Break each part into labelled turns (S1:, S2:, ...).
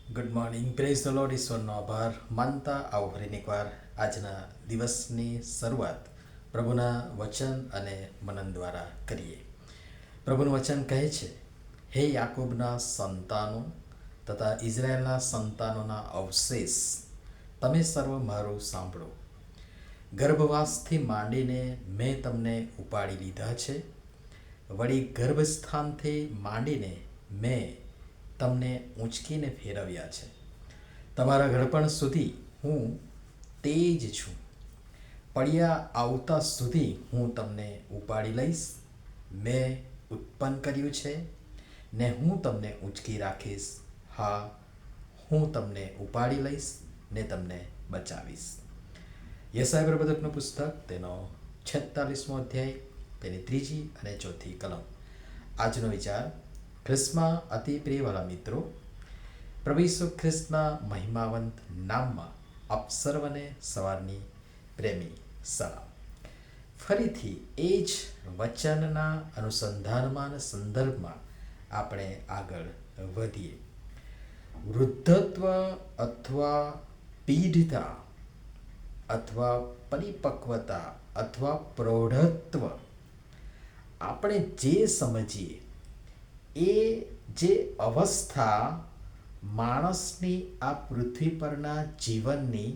S1: Good morning, praise the Lord. ઈશ્વરનો આભાર માનતા આવો ફરીને એકવાર આજના દિવસની શરૂઆત પ્રભુના વચન અને મનન દ્વારા કરીએ. પ્રભુનું વચન કહે છે, હે યાકૂબના સંતાનો તથા ઇઝરાયેલના સંતાનોના અવશેષ, તમે સર્વ મારું સાંભળો. ગર્ભવાસથી માંડીને મેં તમને ઉપાડી લીધા છે, વળી ગર્ભસ્થાનથી માંડીને મેં તમને ઊંચકીને ફેરવ્યા છે. તમારા ઘડપણ સુધી હું તે જ છું. પડ્યા આવતા સુધી હું તમને ઉપાડી લઈશ. મેં ઉત્પન્ન કર્યું છે ને હું તમને ઊંચકી રાખીશ. હા, હું તમને ઉપાડી લઈશ ને તમને બચાવીશ. યશાયા પ્રવચકનું પુસ્તક, તેનો 46મો અધ્યાય, તેની 3 અને 4 કલમ. આજનો વિચાર: ખ્રિસ્તમાં અતિ પ્રિયવાળા મિત્રો, પ્રભુ ઈસુ ખ્રિસ્તના મહિમાવંત નામમાં આપ સર્વને સવારની પ્રેમી સલામ. ફરીથી એ જ વચનના અનુસંધાનમાં અને સંદર્ભમાં આપણે આગળ વધીએ. વૃદ્ધત્વ અથવા પીઢતા અથવા પરિપક્વતા અથવા પ્રૌઢત્વ, આપણે જે સમજીએ એ જે અવસ્થા માણસની આ પૃથ્વી પરના જીવનની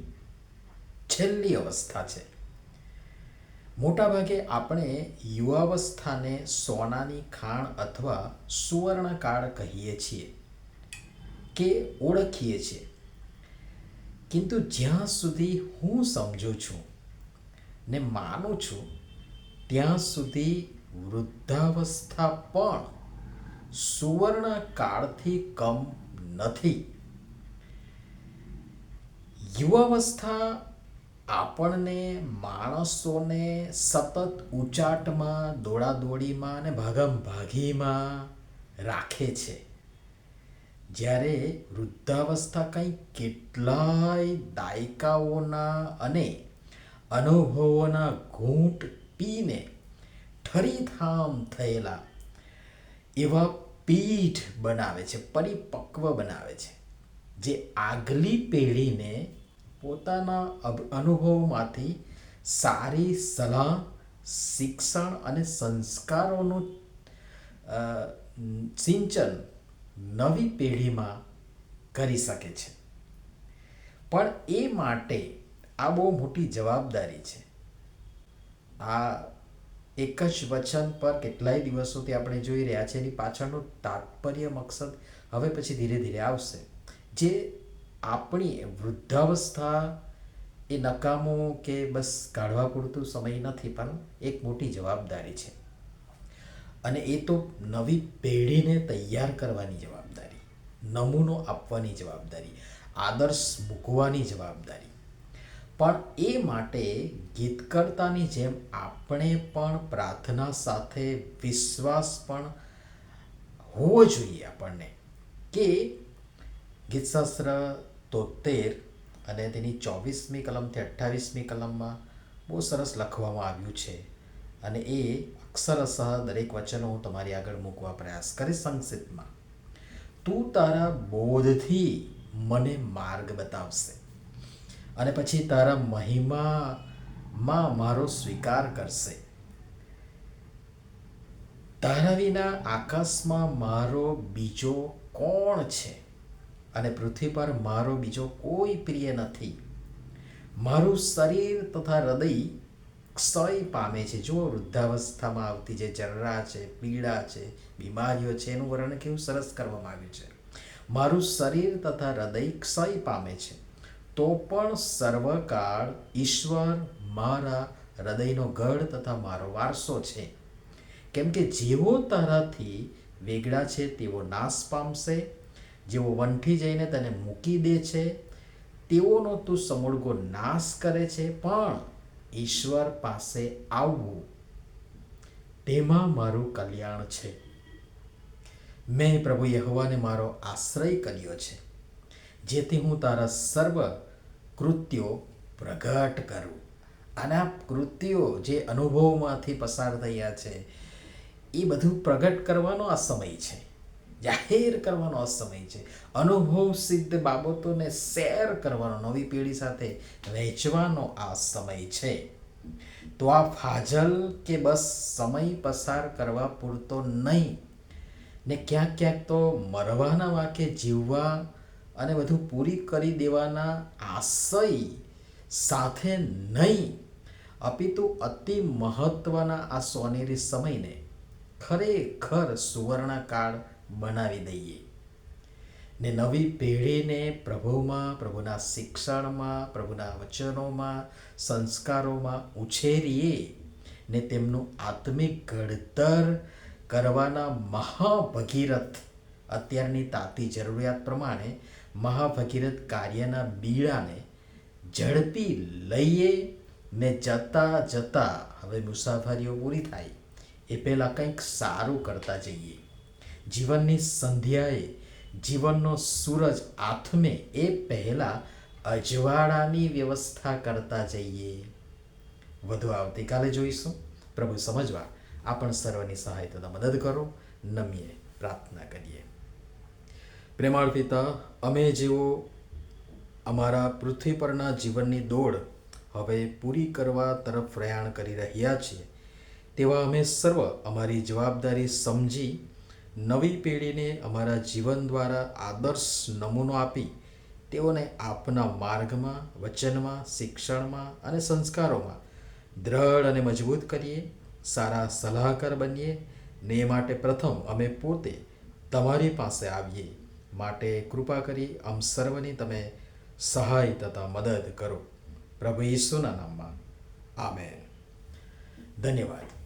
S1: છેલ્લી અવસ્થા છે. મોટાભાગે આપણે યુવાવસ્થાને સોનાની ખાણ અથવા સુવર્ણકાળ કહીએ છીએ કે ઓળખીએ છીએ. કિંતુ જ્યાં સુધી હું સમજું છું ને માનું છું, ત્યાં સુધી વૃદ્ધાવસ્થા પણ સુવર્ણકાળથી કમ નથી. યુવાવસ્થા આપણને માણસોને સતત ઉચાટમાં, દોડાદોડીમાં અને ભાગમભાગીમાં રાખે છે, જ્યારે વૃદ્ધાવસ્થા કંઈ કેટલાય દાયકાઓના અને અનુભવોના ઘૂંટ પીને ઠરીથામ થયેલા એવા પીઠ બનાવે છે, પરિપક્વ બનાવે છે, જે આગલી પેઢીને પોતાના અનુભવમાંથી સારી સલાહ, શિક્ષણ અને સંસ્કારોનું સિંચન નવી પેઢીમાં કરી શકે છે. પણ એ માટે આ બહુ મોટી જવાબદારી છે. આ એક જ વચન પર કેટલાય દિવસોથી આપણે જોઈ રહ્યા છીએ. એની પાછળનું તાત્પર્ય, મકસદ હવે પછી ધીરે ધીરે આવશે. જે આપણી વૃદ્ધાવસ્થા એ નકામું કે બસ કાઢવા પૂરતું સમય નથી, પણ એક મોટી જવાબદારી છે. અને એ તો નવી પેઢીને તૈયાર કરવાની જવાબદારી, નમૂનો આપવાની જવાબદારી, આદર્શ મૂકવાની જવાબદારી. પણ એ માટે ગીતકર્તાની જેમ આપણે પણ પ્રાર્થના સાથે વિશ્વાસ પણ હોવો જોઈએ આપણને, કે ગીતશાસ્ત્ર 73 અને તેની 24મી કલમથી 28મી કલમમાં બહુ સરસ લખવામાં આવ્યું છે. અને એ અક્ષરશઃ દરેક વચનો હું તમારી આગળ મૂકવા પ્રયાસ કરીશ સંક્ષિપ્તમાં. તું તારા બોધથી મને માર્ગ બતાવશે અને પછી તારા મહિમામાં મારો સ્વીકાર કરશે. તારા વિના આકાશમાં મારો બીજો કોણ છે અને પૃથ્વી પર મારો બીજો કોઈ પ્રિય નથી. મારું શરીર તથા હૃદય ક્ષય પામે છે. જો વૃદ્ધાવસ્થામાં આવતી જે જરરા છે, પીડા છે, બીમારીઓ છે, એનું વર્ણન કેવું સરસ કરવામાં આવ્યું છે. મારું શરીર તથા હૃદય ક્ષય પામે છે, તો પણ સર્વકાળ ઈશ્વર મારા હૃદયનો ગઢ તથા મારો વારસો છે. કેમ કે જેઓ તારાથી વેગળા છે તેઓ નાશ પામશે, જેઓ વંઠી જઈને તને મૂકી દે છે તેઓનો તું સમૂળગો નાશ કરે છે. પણ ઈશ્વર પાસે આવવું, તેમાં મારું કલ્યાણ છે. મેં પ્રભુ યહોવાને મારો આશ્રય કર્યો છે, જેથી હું તારા સર્વ કૃત્યો પ્રગટ કરું. અને આ કૃત્યો જે અનુભવમાંથી પસાર થયા છે, એ બધું પ્રગટ કરવાનો આ સમય છે. જાહેર કરવાનો આ સમય છે. અનુભવ સિદ્ધ બાબતોને શેર કરવાનો, નવી પેઢી સાથે વહેંચવાનો આ સમય છે. તો આ ફાજલ કે બસ સમય પસાર કરવા પૂરતો નહીં ને ક્યાંક ક્યાંક તો મરવાના વાકે જીવવા અને બધું પૂરી કરી દેવાના આશય સાથે નહીં, અપિતુ અતિ મહત્વના આ સોનેરી સમયને ખરેખર સુવર્ણકાળ બનાવી દઈએ ને નવી પેઢીને પ્રભુમાં, પ્રભુના શિક્ષણમાં, પ્રભુના વચનોમાં, સંસ્કારોમાં ઉછેરીએ ને તેમનું આત્મિક ઘડતર કરવાના મહાભગીરથ, અત્યારની તાતી જરૂરિયાત પ્રમાણે મહાભગીરથ કાર્યના બીડાને ઝડપી લઈએ ને જતાં જતાં હવે મુસાફરીઓ પૂરી થાય એ પહેલાં કંઈક સારું કરતા જઈએ. જીવનની સંધ્યાએ જીવનનો સૂરજ આથમે એ પહેલાં અજવાળાની વ્યવસ્થા કરતા જઈએ. વધુ આવતીકાલે જોઈશું. પ્રભુ સમજવા આપણ સર્વની સહાયતા મદદ કરો. નમીએ પ્રાર્થના કરીએ. પ્રેમાળ પિતા, અમે જેઓ અમારા પૃથ્વી પરના જીવનની દોડ હવે પૂરી કરવા તરફ પ્રયાણ કરી રહ્યા છીએ, તેવા અમે સર્વ અમારી જવાબદારી સમજી નવી પેઢીને અમારા જીવન દ્વારા આદર્શ નમૂનો આપી તેઓને આપના માર્ગમાં, વચનમાં, શિક્ષણમાં અને સંસ્કારોમાં દ્રઢ અને મજબૂત કરીએ, સારા સલાહકાર બનીએ ને એ માટે પ્રથમ અમે પોતે તમારી પાસે આવીએ. માટે કૃપા કરી આમ સર્વની તમે સહાય તથા મદદ કરો. પ્રભુ ઈસુના નામમાં આમેન. ધન્યવાદ.